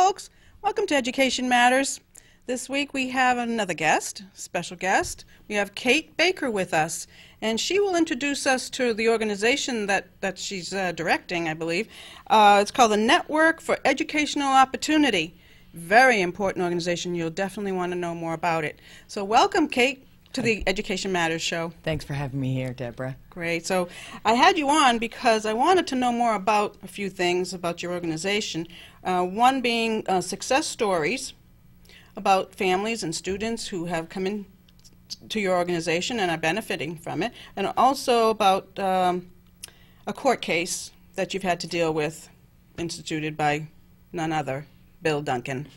folks. Welcome to Education Matters. This week we have another guest, special guest. We have Kate Baker with us, and she will introduce us to the organization that she's directing, I believe. It's called the Network for Educational Opportunity. Very important organization. You'll definitely want to know more about it. So welcome, Kate, to the Education Matters show. Thanks for having me here, Deborah. Great. So I had you on because I wanted to know more about a few things about your organization. One being success stories about families and students who have come in to your organization and are benefiting from it, and also about a court case that you've had to deal with, instituted by none other, Bill Duncan.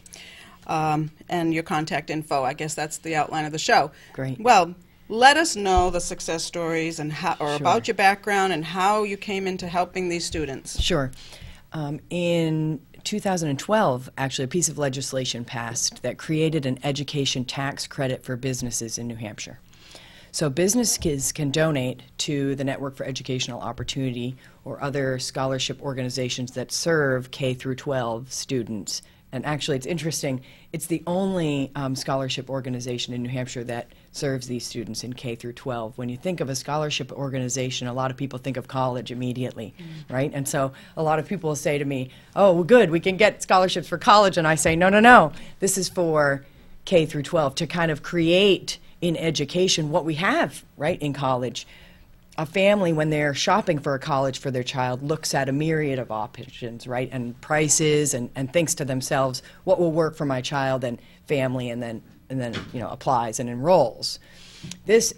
And your contact info. I guess that's the outline of the show. Great. Well, let us know the success stories and how, or Sure. about your background and how you came into helping these students. Sure. In 2012, actually, a piece of legislation passed that created an education tax credit for businesses in New Hampshire. So businesses can donate to the Network for Educational Opportunity or other scholarship organizations that serve K through 12 students. And actually, it's interesting, it's the only scholarship organization in New Hampshire that serves these students in K through 12. When you think of a scholarship organization, a lot of people think of college immediately, right? And so a lot of people will say to me, oh, well, good, we can get scholarships for college. And I say, no, no, no, this is for K through 12, to kind of create in education what we have, right, in college. A family, when they're shopping for a college for their child, looks at a myriad of options, right, and prices, and thinks to themselves, what will work for my child and family, and then applies and enrolls. This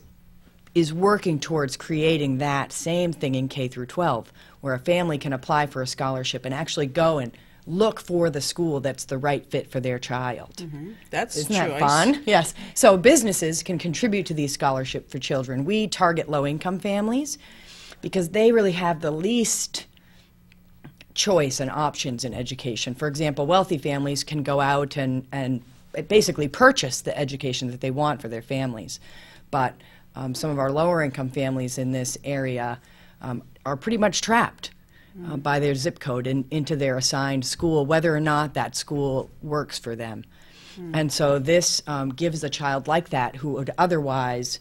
is working towards creating that same thing in K through 12, where a family can apply for a scholarship and actually go and look for the school that's the right fit for their child. Isn't that fun? Yes. So businesses can contribute to these scholarships for children. We target low-income families because they really have the least choice and options in education. For example, wealthy families can go out and basically purchase the education that they want for their families. But some of our lower-income families in this area are pretty much trapped by their zip code and into their assigned school, whether or not that school works for them. And so this gives a child like that, who would otherwise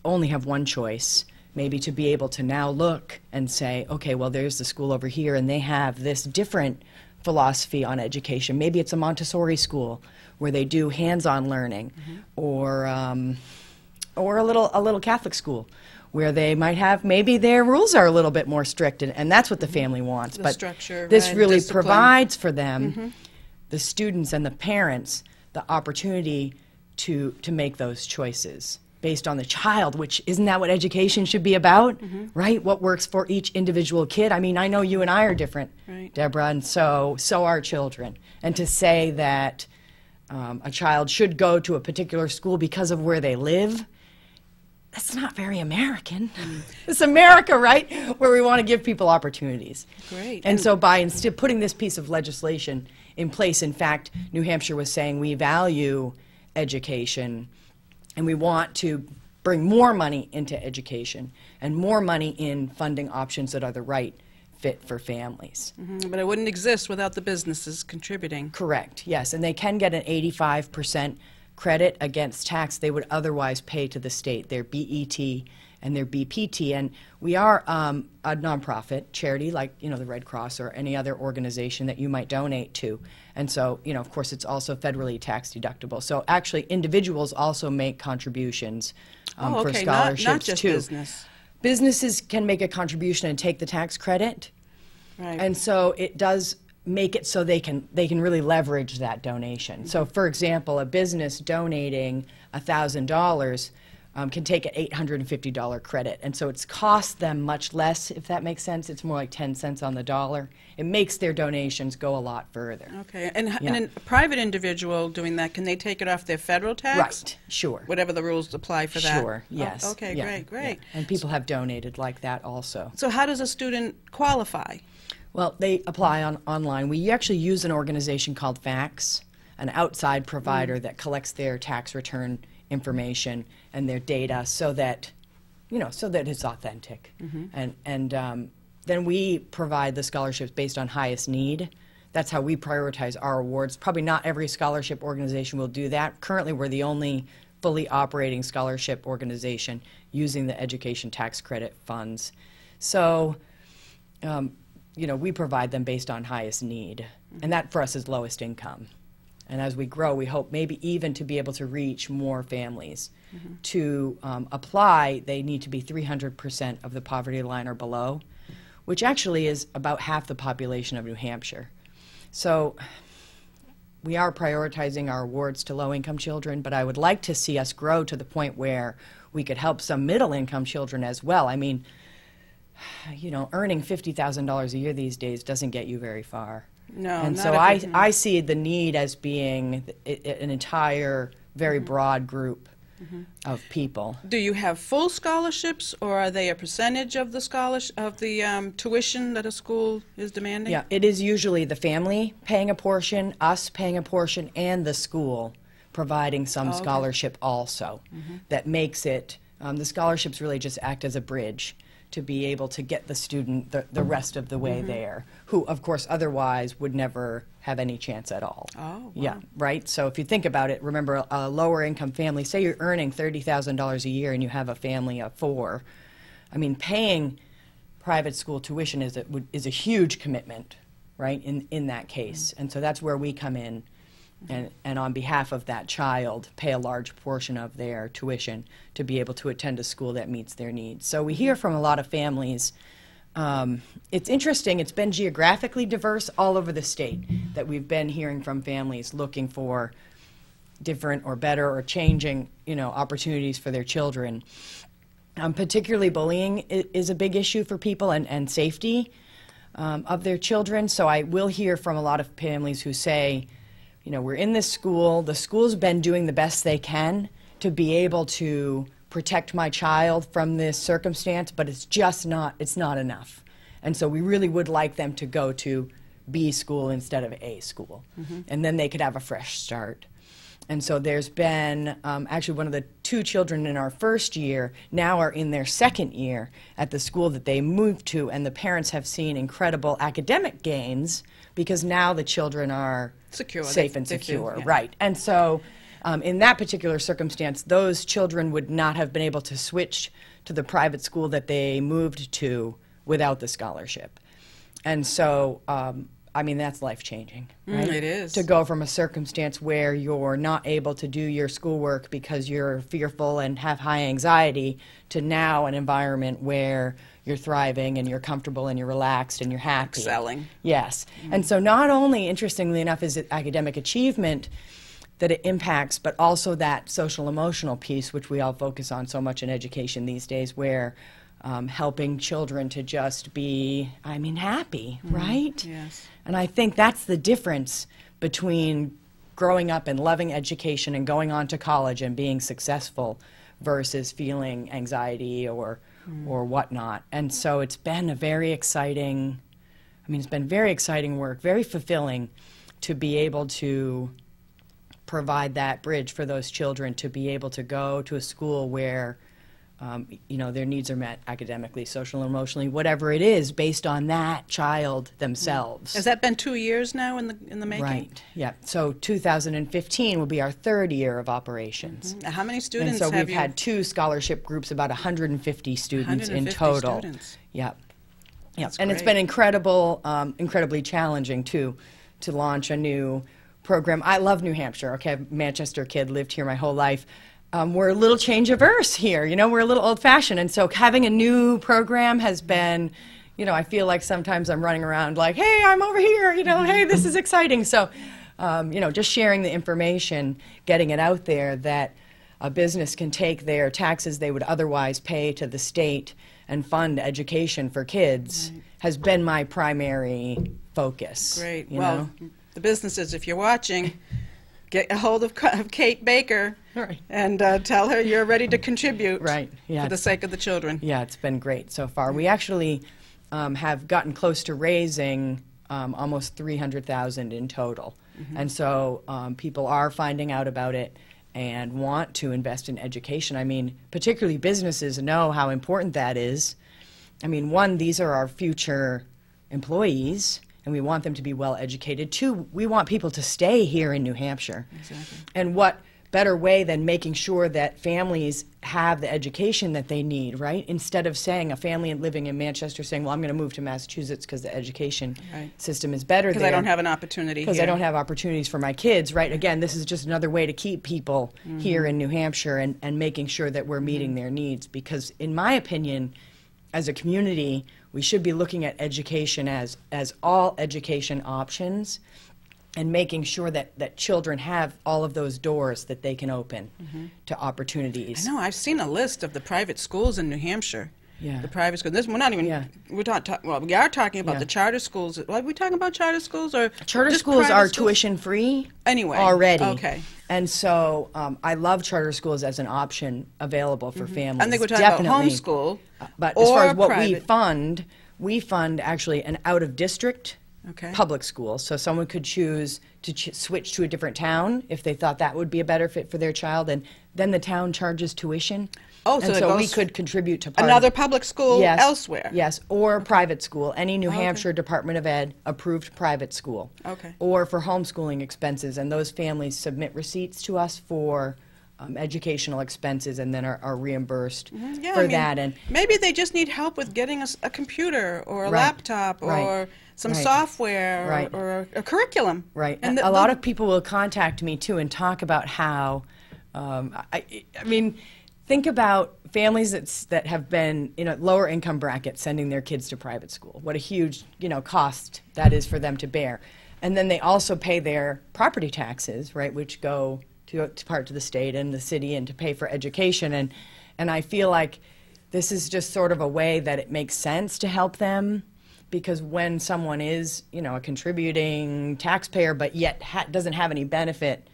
only have one choice, maybe to be able to now look and say, okay, well, there's the school over here, and they have this different philosophy on education. Maybe it's a Montessori school where they do hands-on learning, or a little Catholic school where they might have, maybe their rules are a little bit more strict, and that's what the family wants. The but structure, this right, really discipline. provides for them, the students and the parents, the opportunity to make those choices based on the child, which isn't that what education should be about, right? What works for each individual kid. I mean, I know you and I are different, right, Deborah, and so are children. And to say that a child should go to a particular school because of where they live, that's not very American. It's America, right? Where we want to give people opportunities. Great. And so by instead putting this piece of legislation in place, in fact, New Hampshire was saying we value education and we want to bring more money into education and more money in funding options that are the right fit for families. But it wouldn't exist without the businesses contributing. Correct, yes. And they can get an 85% credit against tax they would otherwise pay to the state, their BET and their BPT. And we are a nonprofit charity, like the Red Cross or any other organization that you might donate to. And so, of course, it's also federally tax deductible. So actually, individuals also make contributions for scholarships not just too. business. Businesses can make a contribution and take the tax credit, Right. and so it does make it so they can really leverage that donation. So, for example, a business donating $1,000 can take an $850 credit, and so it's cost them much less, if that makes sense. It's more like 10 cents on the dollar. It makes their donations go a lot further. Okay. And a private individual doing that, can they take it off their federal tax? Right. Sure. Whatever the rules apply for that. Sure. Yes. Oh, okay. Yeah, Great. yeah. And people have donated like that also. So how does a student qualify? Well, they apply online. We actually use an organization called FACS, an outside provider that collects their tax return information and their data so that, so that it's authentic. And then we provide the scholarships based on highest need. that's how we prioritize our awards. Probably not every scholarship organization will do that. Currently, we're the only fully operating scholarship organization using the education tax credit funds. So, you know, we provide them based on highest need, and that for us is lowest income. And as we grow, we hope maybe even to be able to reach more families. To apply, they need to be 300% of the poverty line or below, which actually is about half the population of New Hampshire. So we are prioritizing our awards to low-income children, but I would like to see us grow to the point where we could help some middle-income children as well. I mean, you know, earning $50,000 a year these days doesn't get you very far. No, and not so if I see the need as being an entire, very broad group of people. Do you have full scholarships, or are they a percentage of the tuition that a school is demanding? Yeah, it is usually the family paying a portion, us paying a portion, and the school providing some scholarship also. That makes it, the scholarships really just act as a bridge to be able to get the student the rest of the way there, who, of course, otherwise would never have any chance at all. Oh, wow. Yeah, right? So if you think about it, remember a lower income family, say you're earning $30,000 a year and you have a family of 4, I mean, paying private school tuition is a huge commitment, right, in that case. And so that's where we come in and on behalf of that child pay a large portion of their tuition to be able to attend a school that meets their needs. So we hear from a lot of families. It's interesting, it's been geographically diverse all over the state that we've been hearing from families looking for different or better or changing, you know, opportunities for their children. Particularly bullying is a big issue for people, and safety of their children. So I will hear from a lot of families who say, you know, we're in this school, the school's been doing the best they can to be able to protect my child from this circumstance, but it's just not, it's not enough. And so we really would like them to go to B school instead of A school. And then they could have a fresh start. And so there's been, actually one of the 2 children in our first year now are in their second year at the school that they moved to, and the parents have seen incredible academic gains because now the children are secure, safe and secure, right. And so in that particular circumstance, those children would not have been able to switch to the private school that they moved to without the scholarship. And so, I mean, that's life-changing, right? It is. To go from a circumstance where you're not able to do your schoolwork because you're fearful and have high anxiety to now an environment where you're thriving and you're comfortable and you're relaxed and you're happy. Excelling. Yes. And so not only, interestingly enough, is it academic achievement that it impacts, but also that social-emotional piece, which we all focus on so much in education these days, where helping children to just be, I mean, happy, right? Yes. And I think that's the difference between growing up and loving education and going on to college and being successful versus feeling anxiety or whatnot. And so it's been a very exciting, I mean, it's been very exciting work, very fulfilling to be able to provide that bridge for those children to be able to go to a school where you know, their needs are met academically, social, emotionally, whatever it is, based on that child themselves. Has that been 2 years now in the making? Right. Yeah. So 2015 will be our 3rd year of operations. How many students and so have we've had 2 scholarship groups, about 150 students in total. Students. Yeah. Yeah. That's And it's great. been incredible, incredibly challenging too, to launch a new program. I love New Hampshire. Okay, I'm a Manchester kid, lived here my whole life. We're a little change-averse here, you know, we're a little old-fashioned, and so having a new program has been, you know, I feel like sometimes I'm running around like, hey, I'm over here, you know, hey, this is exciting. So, you know, just sharing the information, getting it out there that a business can take their taxes they would otherwise pay to the state and fund education for kids has been my primary focus. Great. You Well, know? the businesses, if you're watching, get a hold of Kate Baker Right. and tell her you're ready to contribute Right. Yeah. for the sake of the children. Yeah, it's been great so far. We actually have gotten close to raising almost $300,000 in total. And so people are finding out about it and want to invest in education. I mean, particularly businesses know how important that is. I mean, one, these are our future employees, and we want them to be well educated. Two, we want people to stay here in New Hampshire. Exactly. And what better way than making sure that families have the education that they need, right? Instead of saying a family living in Manchester saying, well, I'm going to move to Massachusetts because the education system is better there. Because I don't have an opportunity here. Because I don't have opportunities for my kids, right? Again, this is just another way to keep people here in New Hampshire and making sure that we're meeting their needs. Because in my opinion, as a community, we should be looking at education as all education options, and making sure that children have all of those doors that they can open to opportunities. I know. I've seen a list of the private schools in New Hampshire. Yeah. The private schools. This, we're not even. We're not. Well, we are talking about the charter schools. Are we talking about charter schools or charter just schools are schools? tuition free Anyway. already. Okay. And so I love charter schools as an option available for families. I think we're talking about homeschool. But as far as what private. we fund actually an out of district. Okay. Public school. So someone could choose to switch to a different town if they thought that would be a better fit for their child, and then the town charges tuition. Oh, and so we could contribute to another public school elsewhere. Yes, or private school, any New Hampshire Department of Ed approved private school. Okay. Or for homeschooling expenses, and those families submit receipts to us for educational expenses, and then are reimbursed for that. And maybe they just need help with getting a computer or a laptop or some software or a curriculum. Right. And a lot of people will contact me too and talk about how, I mean, think about families that have been in a lower income bracket sending their kids to private school. What a huge, cost that is for them to bear. And then they also pay their property taxes, right, which go to part to the state and the city and to pay for education. And I feel like this is just sort of a way that it makes sense to help them, because when someone is, a contributing taxpayer but yet doesn't have any benefit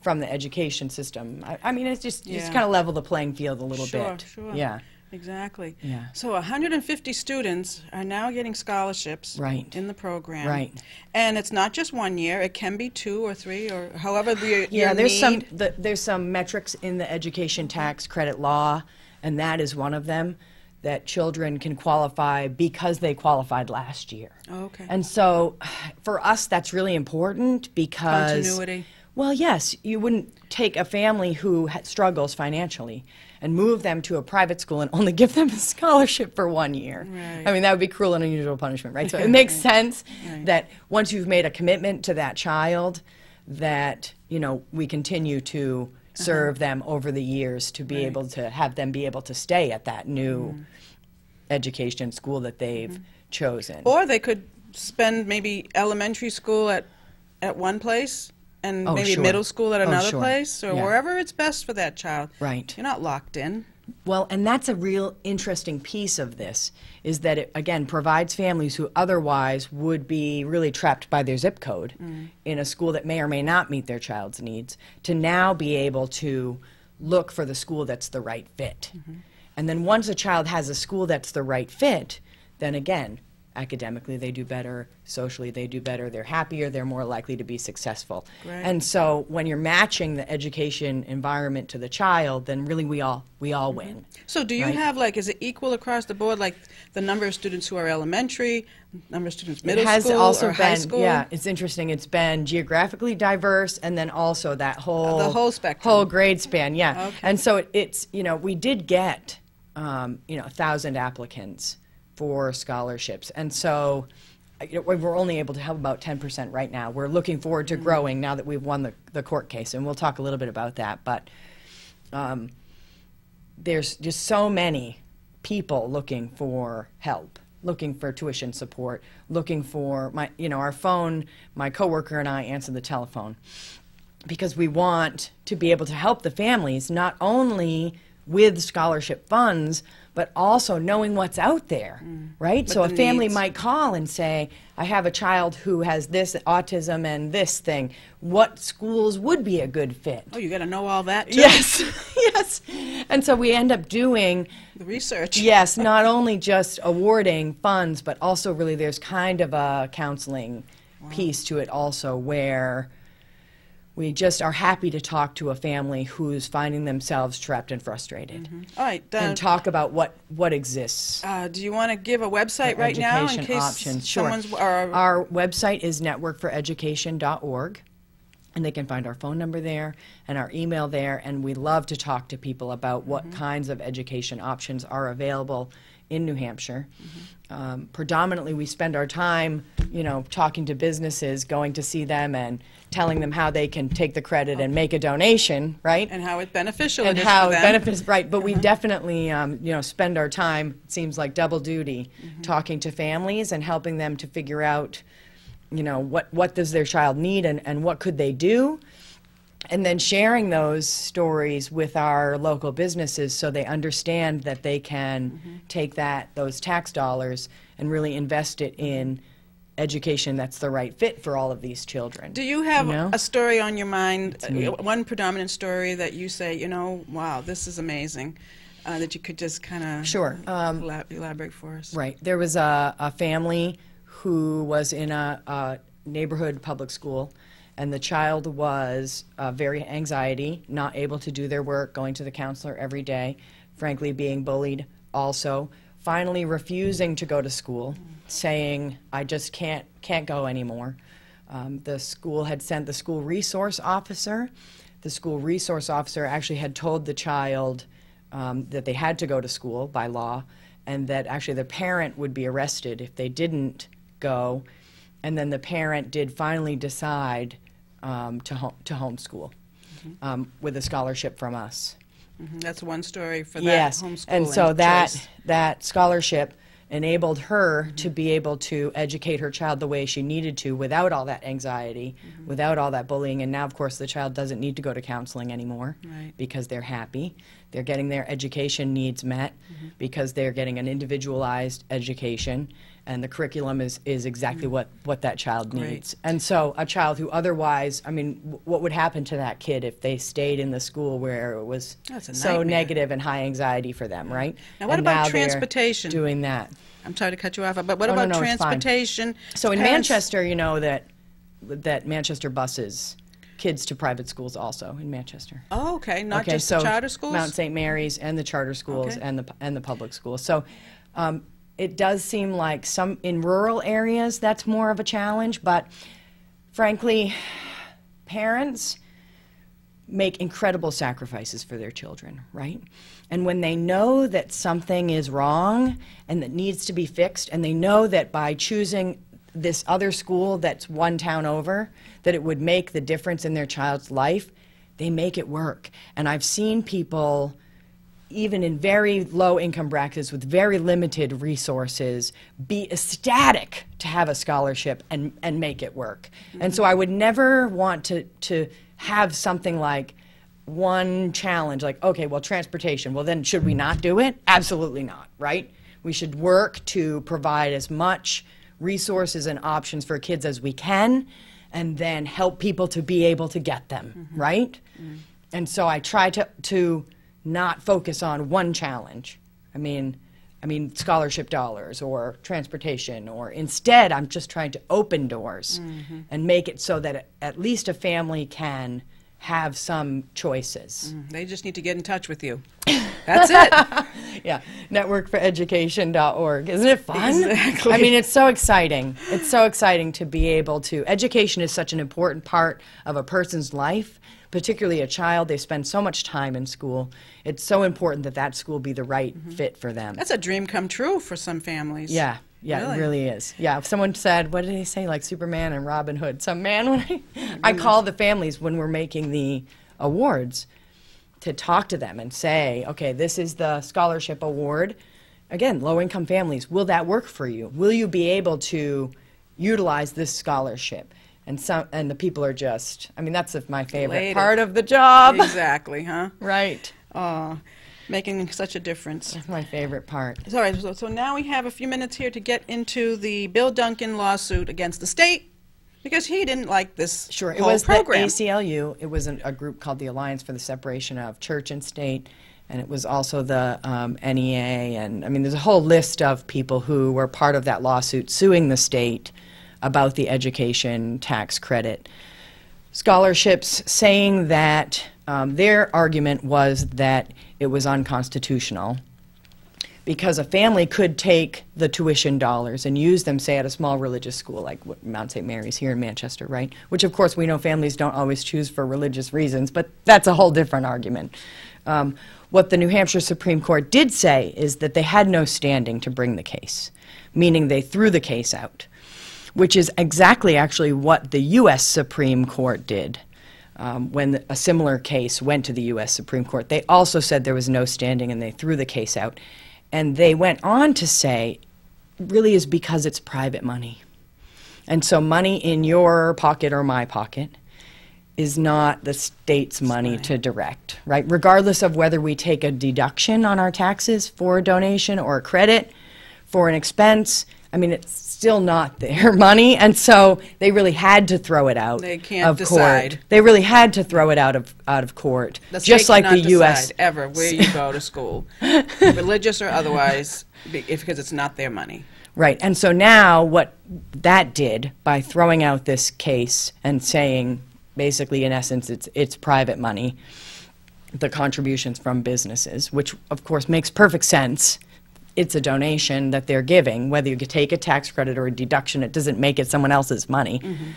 from the education system, I mean, it's just kind of level the playing field a little bit. Sure. Yeah. Exactly. Yeah. So 150 students are now getting scholarships in the program. Right. And it's not just 1 year. It can be 2 or 3 or however your there's some metrics in the education tax credit law, and that is one of them, that children can qualify because they qualified last year. Okay. And so for us that's really important because continuity. Well, yes, you wouldn't take a family who struggles financially and move them to a private school and only give them a scholarship for 1 year. Right. I mean, that would be cruel and unusual punishment, right? So it makes sense that once you've made a commitment to that child, that, we continue to serve them over the years to be able to have them be able to stay at that new education school that they've chosen. Or they could spend maybe elementary school at one place and maybe middle school at another place, or wherever it's best for that child. Right. You're not locked in. Well, and that's a real interesting piece of this, is that it, again, provides families who otherwise would be really trapped by their zip code in a school that may or may not meet their child's needs, to now be able to look for the school that's the right fit. And then once a child has a school that's the right fit, then again, academically they do better, socially they do better, they're happier, they're more likely to be successful. Right. And so when you're matching the education environment to the child, then really we all win. So do you have, is it equal across the board, like the number of students who are elementary, number of students middle school or high school? Yeah, it's interesting. It's been geographically diverse, and then also that the whole spectrum. Whole grade span, yeah. Okay. And so it's, we did get, 1,000 applicants for scholarships. And so we're only able to help about 10% right now. We're looking forward to growing now that we've won the court case, and we'll talk a little bit about that. But there's just so many people looking for help, looking for tuition support, looking for our phone. My coworker and I answer the telephone because we want to be able to help the families not only with scholarship funds, but also knowing what's out there, right? So a family might call and say, I have a child who has this autism and this thing. What schools would be a good fit? Oh, you got to know all that, too. Yes, yes. And so we end up doing the research. Yes, not only just awarding funds, but also really there's kind of a counseling piece to it also, where we just are happy to talk to a family who's finding themselves trapped and frustrated. All right. And talk about what exists. Do you want to give a website right now in Education case options. Sure. someone's... Our website is networkforeducation.org, and they can find our phone number there and our email there, and we love to talk to people about what kinds of education options are available in New Hampshire. Predominantly, we spend our time, talking to businesses, going to see them, and telling them how they can take the credit and make a donation, right? And how it's beneficial And it is how for it them. benefits, right? But we definitely, spend our time, it seems like double duty, talking to families and helping them to figure out, what does their child need and what could they do? And then sharing those stories with our local businesses so they understand that they can take those tax dollars and really invest it in education that's the right fit for all of these children. Do you have a story on your mind, one predominant story that you say, wow, this is amazing, that you could just kind of Sure. Elaborate for us? Right. There was a family who was in a neighborhood public school, and the child was very anxiety, not able to do their work, going to the counselor every day, frankly being bullied also, finally refusing to go to school, saying, I just can't go anymore. The school had sent the school resource officer. The school resource officer actually had told the child that they had to go to school by law, and that actually the parent would be arrested if they didn't go. And then the parent did finally decide to homeschool with a scholarship from us. That's one story for that homeschooling. And so choice. that scholarship enabled her to be able to educate her child the way she needed to without all that anxiety, without all that bullying. And now, of course, the child doesn't need to go to counseling anymore because they're happy. They're getting their education needs met because they're getting an individualized education. And the curriculum is exactly what that child needs. And so a child who otherwise, what would happen to that kid if they stayed in the school where it was so negative and high anxiety for them, right? Now what about transportation? Doing that. I'm sorry to cut you off, but what about transportation? So in Manchester, that Manchester buses kids to private schools also in Manchester. Oh, okay. Not just the charter schools? Mount St. Mary's and the charter schools and the public schools. So it does seem like in rural areas that's more of a challenge, but frankly, parents make incredible sacrifices for their children, right? And when they know that something is wrong and that needs to be fixed, and they know that by choosing this other school that's one town over, that it would make the difference in their child's life, they make it work. And I've seen people, even in very low income brackets with very limited resources, be ecstatic to have a scholarship and make it work. And so I would never want to have something like one challenge, like, okay, well, transportation, well, then should we not do it? Absolutely not, right? We should work to provide as much resources and options for kids as we can, and then help people to be able to get them, right? And so I try to not focus on one challenge. I mean scholarship dollars or transportation, or instead I'm just trying to open doors and make it so that at least a family can have some choices. They just need to get in touch with you. That's it. Yeah, networkforeducation.org. Isn't it fun? Exactly. It's so exciting. It's so exciting to be able to, education is such an important part of a person's life, particularly a child. They spend so much time in school. It's so important that school be the right fit for them. That's a dream come true for some families. Yeah, really? It really is. Yeah, if someone said, what did they say, like Superman and Robin Hood? Some man, when I call the families when we're making the awards to talk to them and say, okay, this is the scholarship award. Again, low-income families, will that work for you? Will you be able to utilize this scholarship? And the people are just, that's my favorite part of the job. Exactly, huh? Right. Making such a difference. That's my favorite part. All right, so now we have a few minutes here to get into the Bill Duncan lawsuit against the state, because he didn't like this Sure, whole it was program. the ACLU. It was a group called the Alliance for the Separation of Church and State, and it was also the NEA, and there's a whole list of people who were part of that lawsuit suing the state about the education tax credit. scholarships, saying that their argument was that it was unconstitutional because a family could take the tuition dollars and use them, say, at a small religious school like Mount St. Mary's here in Manchester, right? Which, of course, we know families don't always choose for religious reasons, but that's a whole different argument. What the New Hampshire Supreme Court did say is that they had no standing to bring the case, meaning they threw the case out, which is exactly actually what the U.S. Supreme Court did. When a similar case went to the U.S. Supreme Court, they also said there was no standing and they threw the case out. And they went on to say, really is because it's private money. And so money in your pocket or my pocket is not the state's money to direct, right? Regardless of whether we take a deduction on our taxes for a donation or a credit for an expense, I mean, it's still not their money, and so they really had to throw it out They can't of decide. court. They really had to throw it out of court, The just state like cannot the U.S. decide ever where you go to school, religious or otherwise, because it's not their money. Right, and so now what that did by throwing out this case and saying, basically, in essence, it's private money, the contributions from businesses, which of course makes perfect sense. It's a donation that they're giving. Whether you could take a tax credit or a deduction, it doesn't make it someone else's money. Mm-hmm.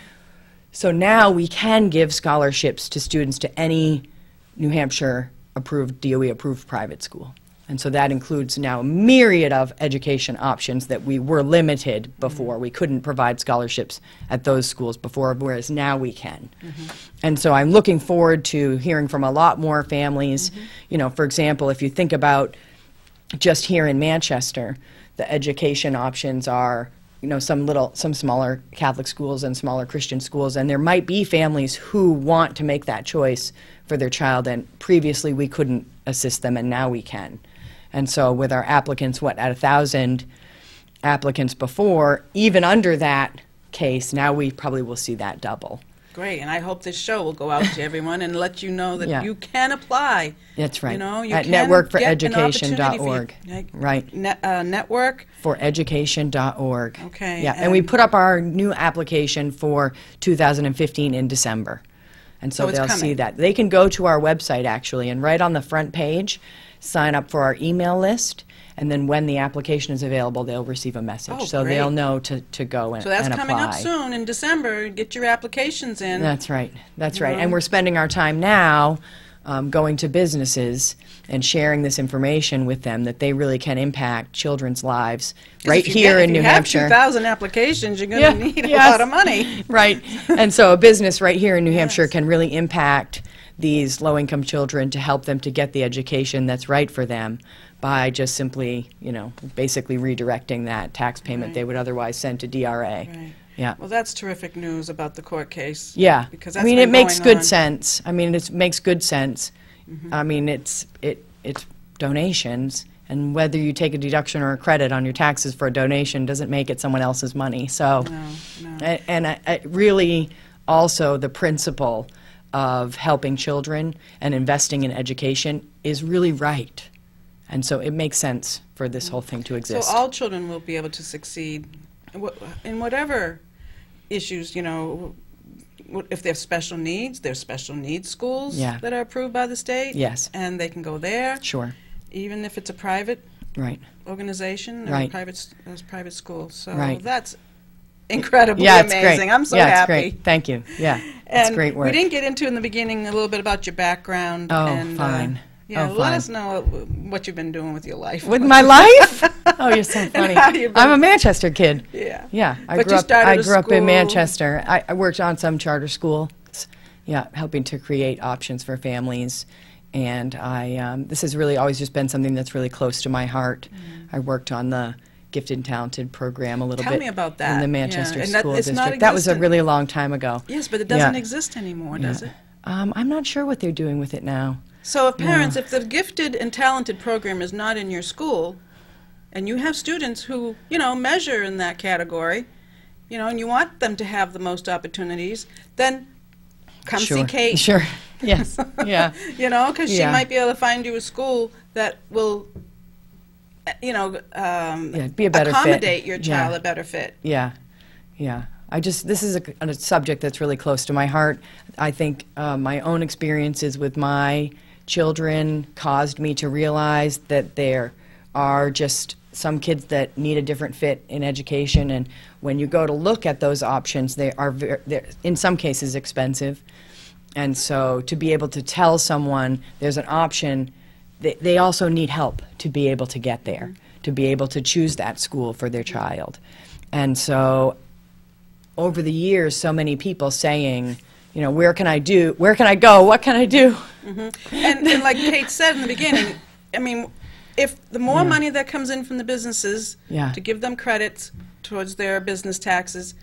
So now we can give scholarships to students to any New Hampshire approved, DOE approved private school. And so that includes now a myriad of education options that we were limited before. Mm-hmm. We couldn't provide scholarships at those schools before, whereas now we can. Mm-hmm. And so I'm looking forward to hearing from a lot more families. Mm-hmm. You know, for example, if you think about just here in Manchester, the education options are, you know, some smaller Catholic schools and smaller Christian schools, and there might be families who want to make that choice for their child, and previously we couldn't assist them, and now we can. And so with our applicants, at 1,000 applicants before, even under that case, now we probably will see that double. Great, and I hope this show will go out to everyone and let you know that you can apply. That's right. You know, you at can networkforeducation.org. Right. Network. Okay. Yeah, and we put up our new application for 2015 in December. And so they'll see that. They can go to our website, actually, and right on the front page, sign up for our email list, and then when the application is available, they'll receive a message. Oh, so great. They'll know to go and apply. So that's coming up soon in December. Get your applications in. That's right. That's right. And we're spending our time now going to businesses and sharing this information with them that they really can impact children's lives right here in New Hampshire. If you have 2,000 applications, you're going to need a lot of money. Right. And so a business right here in New Hampshire can really impact these low-income children to help them to get the education that's right for them by just simply, you know, basically redirecting that tax payment they would otherwise send to DRA. Right. Yeah. Well, that's terrific news about the court case. Yeah. Because that's it makes good sense. I mean, it makes good sense. Mm-hmm. I mean, it's donations, and whether you take a deduction or a credit on your taxes for a donation doesn't make it someone else's money. So, no. And really also the principle of helping children and investing in education is really right. And so it makes sense for this whole thing to exist. So all children will be able to succeed in whatever issues, you know, if they have special needs, there's special needs schools that are approved by the state. Yes. And they can go there. Sure. Even if it's a private organization or right. private school. So right. that's incredibly it's amazing. Great. I'm so happy. It's great. Thank you. Yeah, it's great work. We didn't get into in the beginning a little bit about your background. Oh, and, fine. Let us know what you've been doing with your life. With my life? Oh, you're so funny. I'm a Manchester kid. Yeah. Yeah. I grew up in Manchester. I worked on some charter schools, helping to create options for families. And this has really always just been something that's really close to my heart. I worked on the Gifted and Talented program a little bit. Tell me about that. In the Manchester School District. That was a really long time ago. Yes, but it doesn't exist anymore, does it? I'm not sure what they're doing with it now. So if parents, if the Gifted and Talented program is not in your school, and you have students who, you know, measure in that category, you know, and you want them to have the most opportunities, then come see Kate. Sure. Yes. Yeah. You know, because she might be able to find you a school that will, you know, be a better accommodate fit. your child a better fit. Yeah. Yeah. This is a subject that's really close to my heart. I think my own experiences with my children caused me to realize that there are just some kids that need a different fit in education, and when you go to look at those options, they're in some cases expensive. And so to be able to tell someone there's an option, they also need help to be able to get there, to be able to choose that school for their child. And so over the years, so many people saying, you know, where can I go, what can I do? And like Kate said in the beginning, I mean, if the more money that comes in from the businesses to give them credits towards their business taxes,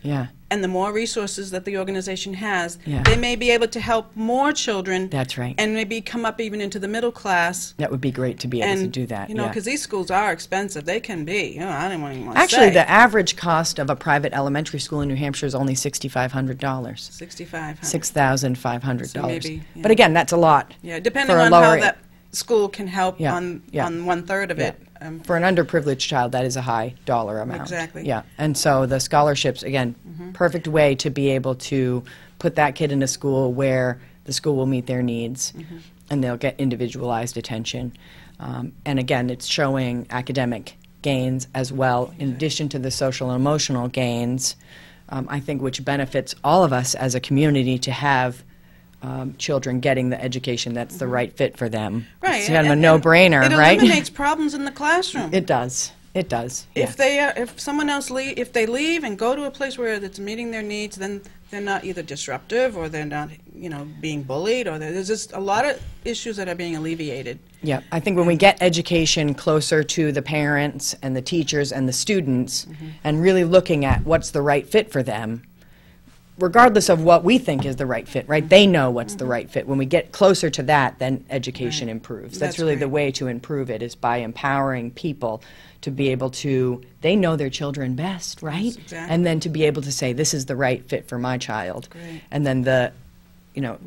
and the more resources that the organization has, they may be able to help more children. That's right. And maybe come up even into the middle class. That would be great to be able to do that. You know, because these schools are expensive. They can be. You know, I don't even want to Actually, say. the average cost of a private elementary school in New Hampshire is only $6,500. $6,500. $6,500. So maybe, But again, that's a lot. Yeah, depending on how that school can help on 1/3 of it. For an underprivileged child, that is a high dollar amount. Exactly. Yeah, and so the scholarships, again, perfect way to be able to put that kid in a school where the school will meet their needs, and they'll get individualized attention. And again, it's showing academic gains as well, in addition to the social and emotional gains, I think, which benefits all of us as a community to have children getting the education that's the right fit for them. Right. It's kind of a no-brainer, right? It eliminates problems in the classroom. It does. It does. If someone else if they leave and go to a place where it's meeting their needs, then they're not either disruptive or they're not, you know, being bullied, or there's just a lot of issues that are being alleviated. Yeah, I think when we get education closer to the parents and the teachers and the students, and really looking at what's the right fit for them, regardless of what we think is the right fit, right? They know what's the right fit. When we get closer to that, then education improves. That's really the way to improve it, is by empowering people to be able to, they know their children best, right? Yes, exactly. And then to be able to say, this is the right fit for my child. Great. And then the, you know,